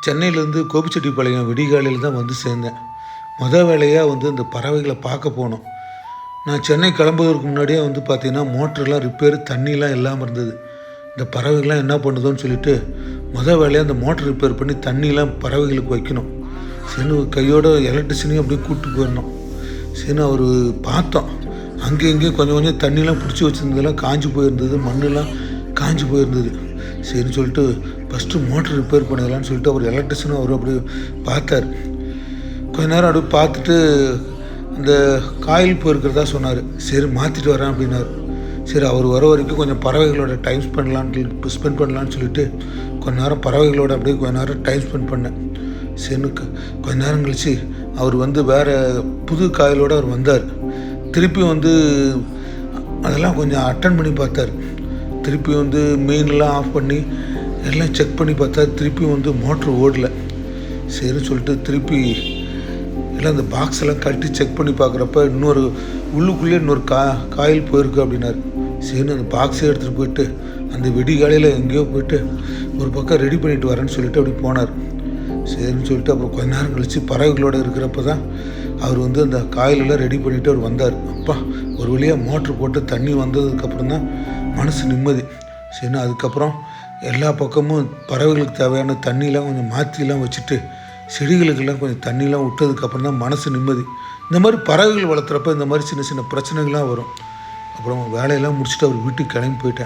சென்னையிலேருந்து கோபிச்செட்டிப்பாளையம் விடிகாலையில் தான் வந்து சேர்ந்தேன். வேலையாக இந்த பறவைகளை பார்க்க போனோம். நான் சென்னை கிளம்புவதற்கு முன்னாடியே பார்த்தீங்கன்னா மோட்டர்லாம் ரிப்பேர், தண்ணிலாம் இல்லாமல் இருந்தது. இந்த பறவைகள்லாம் என்ன பண்ணுதோன்னு சொல்லிட்டு வேலையாக அந்த மோட்டர் ரிப்பேர் பண்ணி தண்ணிலாம் பறவைகளுக்கு வைக்கணும். சரின்னு கையோட எலக்ட்ரிஷனையும் அப்படியே கூப்பிட்டு போயிடணும். சரின்னு அவர் பார்த்தோம். அங்கேயும் இங்கேயும் கொஞ்சம் கொஞ்சம் தண்ணிலாம் பிடிச்சி வச்சுருந்ததெல்லாம் காஞ்சி போயிருந்தது, மண்ணெலாம் காஞ்சி போயிருந்தது. சரின்னு சொல்லிட்டு ஃபஸ்ட்டு மோட்டர் ரிப்பேர் பண்ணிடலான்னு சொல்லிட்டு அவர் எலக்ட்ரிஷனும் அவர் அப்படி பார்த்தார். கொஞ்ச நேரம் அப்படியே பார்த்துட்டு அந்த காயில் போயிருக்கிறதா சொன்னார். சரி மாற்றிட்டு வரேன் அப்படின்னாரு. சரி அவர் வர வரைக்கும் கொஞ்சம் பறவைகளோட டைம் ஸ்பெண்ட் பண்ணலான்னு சொல்லிட்டு கொஞ்ச நேரம் பறவைகளோட அப்படியே கொஞ்ச நேரம் டைம் ஸ்பெண்ட் பண்ணேன். சரின்னு கொஞ்ச நேரம் கழித்து அவர் வேறு புது காயிலோடு அவர் வந்தார். திருப்பி அதெல்லாம் கொஞ்சம் அட்டன் பண்ணி பார்த்தார். திருப்பி மெயின்லாம் ஆஃப் பண்ணி எல்லாம் செக் பண்ணி பார்த்தா திருப்பி மோட்ரு ஓடலை. சரின்னு சொல்லிட்டு திருப்பி எல்லாம் அந்த பாக்ஸ் எல்லாம் கழட்டி செக் பண்ணி பார்க்குறப்ப இன்னொரு உள்ளுக்குள்ளேயே இன்னொரு காயில் போயிருக்கு அப்படின்னாரு. சரின்னு அந்த பாக்ஸே எடுத்துகிட்டு போயிட்டு அந்த விடிகாலையில் எங்கேயோ போயிட்டு ஒரு பக்கம் ரெடி பண்ணிட்டு வரேன்னு சொல்லிட்டு அப்படி போனார். சரின்னு சொல்லிட்டு அப்புறம் கொஞ்ச நேரம் கழித்து பறவைகளோடு இருக்கிறப்ப தான் அவர் அந்த காயிலெல்லாம் ரெடி பண்ணிவிட்டு அவர் வந்தார். அப்பா ஒரு வழியாக மோட்ரு போட்டு தண்ணி வந்ததுக்கப்புறம் தான் மனசு நிம்மதி. சரின்னு அதுக்கப்புறம் எல்லா பக்கமும் பறவைகளுக்கு தேவையான தண்ணியெலாம் கொஞ்சம் மாற்றிலாம் வச்சுட்டு செடிகளுக்கெல்லாம் கொஞ்சம் தண்ணியெலாம் விட்டதுக்கப்புறம் தான் மனசு நிம்மதி. இந்த மாதிரி பறவைகள் வளர்த்துறப்ப இந்த மாதிரி சின்ன சின்ன பிரச்சனைகள்லாம் வரும். அப்புறம் வேலையெல்லாம் முடிச்சுட்டு அவர் வீட்டுக்கு கிளம்பி போயிட்டேன்.